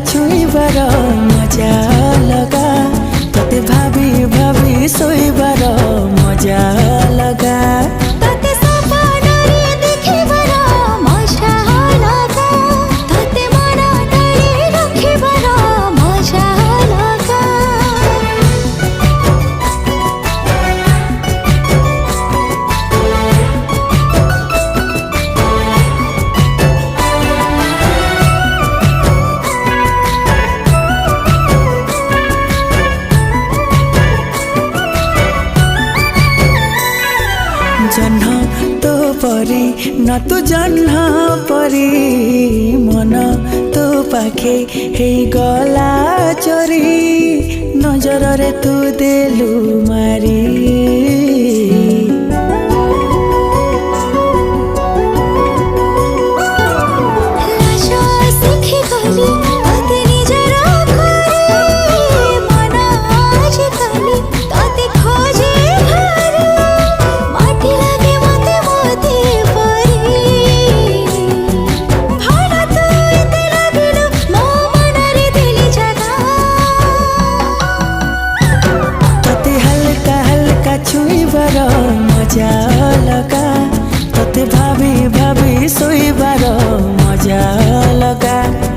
छुईबार मजा लगा तोते भाभी भाभी सोईबार मजा लगा जन्ह तो परी न तू जन्ह परी मन तो पाखे हे गला चोरी नजर रे तू देलु मारी छुईबार मजा लगा तोते भाभी भाभी सोईबार मजा लगा।